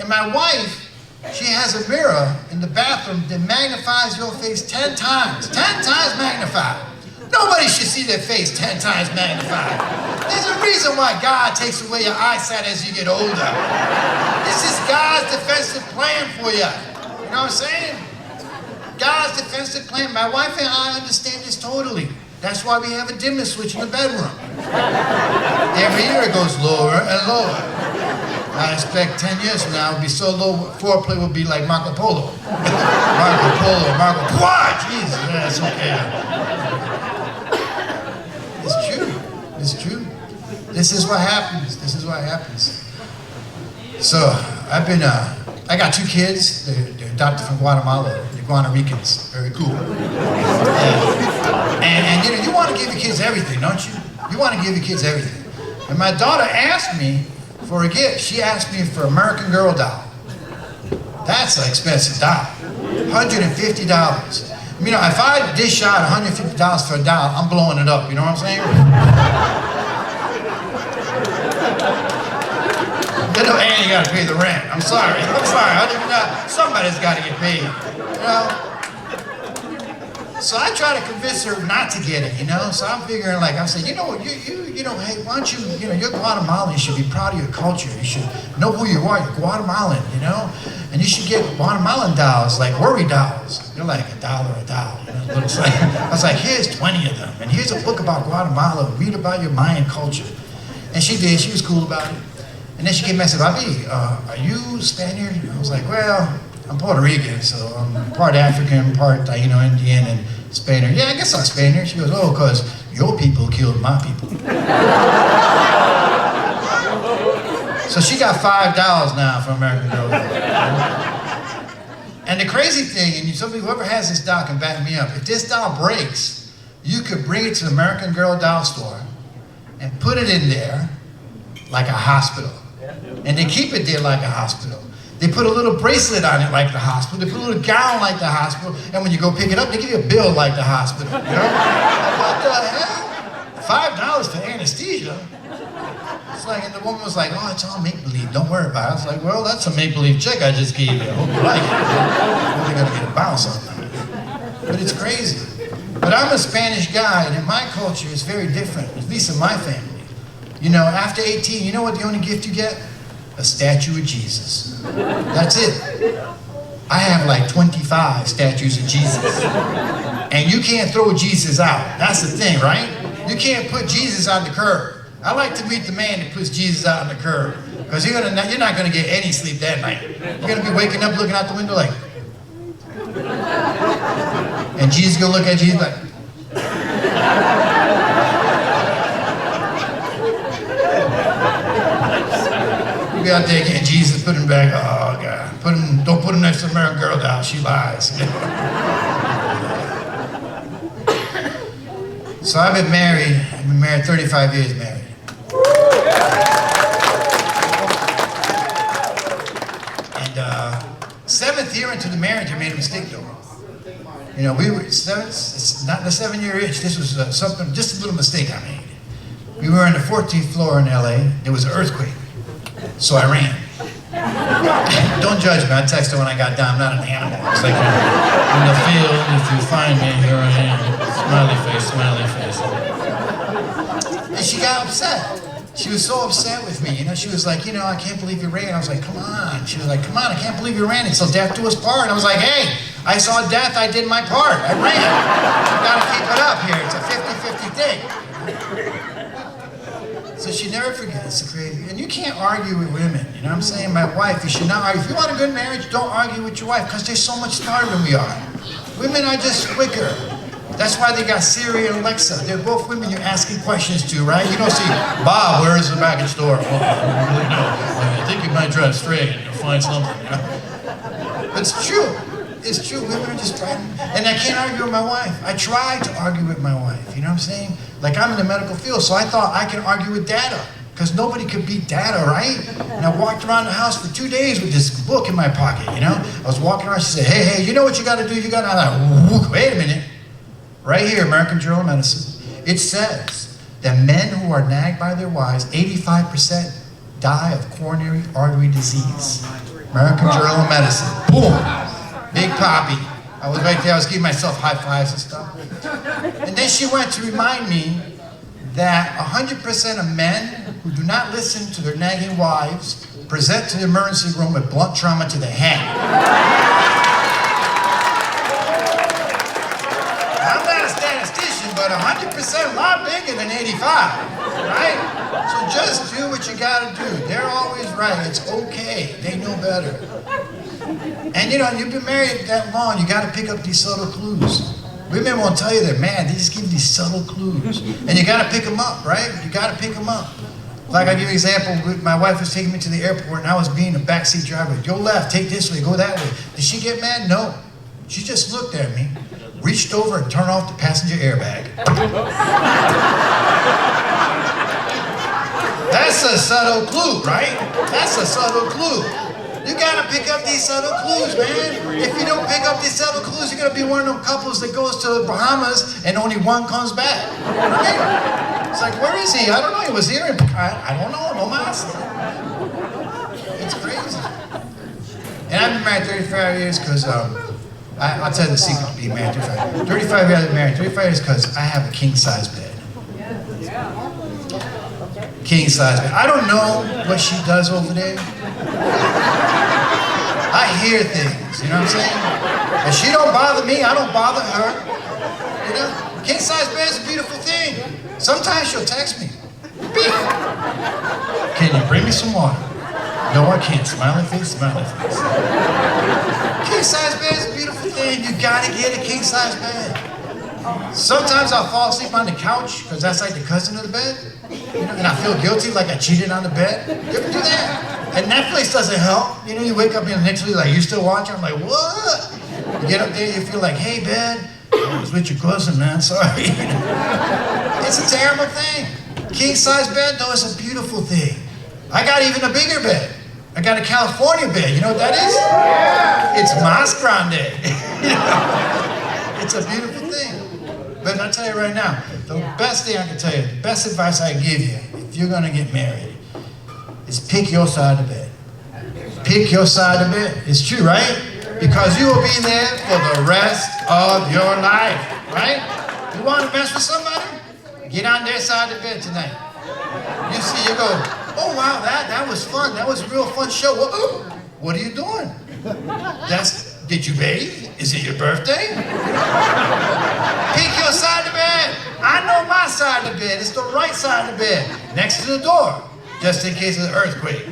And my wife, she has a mirror in the bathroom that magnifies your face 10 times. 10 times magnified. Nobody should see their face 10 times magnified. There's a reason why God takes away your eyesight as you get older. This is God's defensive plan for you. You know what I'm saying? God's defensive plan. My wife and I understand this totally. That's why we have a dimmer switch in the bedroom. Every year it goes lower and lower. I expect 10 years from now it'll be so low, foreplay will be like Marco Polo. Marco Polo. Jesus, that's okay. It's true. It's true. This is what happens. This is what happens. So I got 2 kids. They're adopted from Guatemala. They're Guatemalans. Very cool. And you know, you want to give your kids everything, don't you? You want to give your kids everything. And my daughter asked me for a gift. She asked me for American Girl doll. That's an expensive doll. $150. You know, if I dish out $150 for a doll, I'm blowing it up, you know what I'm saying? And you gotta pay the rent. I'm sorry. Somebody's gotta get paid, you know? So I try to convince her not to get it, you know? So I'm figuring like, I said, you know what, you know, hey, why don't you know, you're Guatemalan, you should be proud of your culture. You should know who you are, you're Guatemalan, you know? And you should get Guatemalan dolls, like worry dolls. They're like $1 a doll, you know, little thing. I was like, here's 20 of them, and here's a book about Guatemala, read about your Mayan culture. And she did, she was cool about it. And then she came and said, Bobby, are you Spaniard? And I was like, well, I'm Puerto Rican, so I'm part African, part Taino Indian, and Spaniard. Yeah, I guess I'm Spaniard. She goes, oh, because your people killed my people. So she got $5 now for American Girl. And the crazy thing, and whoever has this doll can back me up, if this doll breaks, you could bring it to the American Girl doll store and put it in there like a hospital. And they keep it there like a hospital. They put a little bracelet on it like the hospital. They put a little gown like the hospital. And when you go pick it up, they give you a bill like the hospital. You know? What the hell? $5 for anesthesia? It's like, and the woman was like, oh, it's all make-believe. Don't worry about it. I was like, well, that's a make-believe check I just gave you. I hope you like it. I'm really gonna get a bounce on that. But it's crazy. But I'm a Spanish guy, and in my culture, it's very different, at least in my family. You know, after 18, you know what the only gift you get? A statue of Jesus. That's it. I have like 25 statues of Jesus. And you can't throw Jesus out. That's the thing, right? You can't put Jesus on the curb. I like to meet the man that puts Jesus out on the curb. Because you're not going to get any sleep that night. You're going to be waking up looking out the window like... And Jesus is going to look at you like... You be out there getting Jesus, put him back, oh God. Don't put him next to the American Girl doll, she lies. So I've been married 35 years married. And 7th year into the marriage, I made a mistake though. You know, it's not the 7-year itch, this was just a little mistake I made. We were on the 14th floor in LA, there was an earthquake. So I ran. Don't judge me, I texted her when I got down, I'm not an animal. It's like, in the field, if you find me, here I am. Smiley face, smiley face. And she got upset. She was so upset with me, you know, she was like, you know, I can't believe you ran. I was like, come on. She was like, come on, I can't believe you ran until death do us part. And I was like, hey, I saw death, I did my part. I ran. You gotta keep it up here, it's a 50-50 thing. So she never forgets, it's crazy. And you can't argue with women, you know what I'm saying? My wife, you should not argue. If you want a good marriage, don't argue with your wife, because they're so much smarter than we are. Women are just quicker. That's why they got Siri and Alexa. They're both women you're asking questions to, right? You don't see, Bob, where is the package store? Well, I don't really know. I think you might drive straight and you'll find something, you know? But it's true. It's true, women are just trying, and I can't argue with my wife. I tried to argue with my wife, you know what I'm saying? Like I'm in the medical field, so I thought I can argue with data, because nobody could beat data, right? And I walked around the house for 2 days with this book in my pocket, you know? I was walking around, she said, hey, you know what you gotta do? I'm like, wait a minute. Right here, American Journal of Medicine, it says that men who are nagged by their wives, 85% die of coronary artery disease. American Journal of Medicine. Boom. Big Poppy. I was right there, I was giving myself high fives and stuff. And then she went to remind me that 100% of men who do not listen to their nagging wives present to the emergency room with blunt trauma to the head. I'm not a statistician, but 100% a lot bigger than 85, right? So just do what you gotta do. They're always right, it's okay, they know better. And you know, you've been married that long, you gotta pick up these subtle clues. Women won't tell you that, man, they just give you these subtle clues. And you gotta pick them up, right? You gotta pick them up. Like I give you an example, my wife was taking me to the airport and I was being a backseat driver. Go left, take this way, go that way. Did she get mad? No. She just looked at me, reached over and turned off the passenger airbag. That's a subtle clue, right? That's a subtle clue. You gotta pick up these subtle clues, man. If you don't pick up these subtle clues, you're gonna be one of them couples that goes to the Bahamas and only one comes back. Right? It's like, where is he? I don't know. He was here. I don't know. No master. It's crazy. And I've been married 35 years because I'll tell you the secret of being married 35. 35 years I've been married. 35 years because I have a king size bed. King size bed. I don't know what she does over there. I hear things, you know what I'm saying? And she don't bother me, I don't bother her. You know? King size bed is a beautiful thing. Sometimes she'll text me. Beep. Can you bring me some water? No, I can't. Smiley face, smiley face. King size bed is a beautiful thing. You gotta get a king size bed. Sometimes I'll fall asleep on the couch because that's like the cousin of the bed. You know, and I feel guilty like I cheated on the bed. You ever do that? And Netflix doesn't help. You know, you wake up and next week like, you still watching? I'm like, what? You get up there, you feel like, hey, bed, I was with your cousin, man, sorry. It's a terrible thing. King size bed, though, is a beautiful thing. I got even a bigger bed. I got a California bed. You know what that is? Yeah. It's Mas Grande. You know? It's a beautiful thing. But I'll tell you right now, the best thing I can tell you, the best advice I give you, if you're gonna get married, is pick your side of the bed. Pick your side of the bed. It's true, right? Because you will be there for the rest of your life, right? You want to mess with somebody? Get on their side of the bed tonight. You see, you go, oh wow, that was fun. That was a real fun show. What are you doing? Did you bathe? Is it your birthday? Pick your side of the bed. I know my side of the bed. It's the right side of the bed, next to the door, just in case of an earthquake.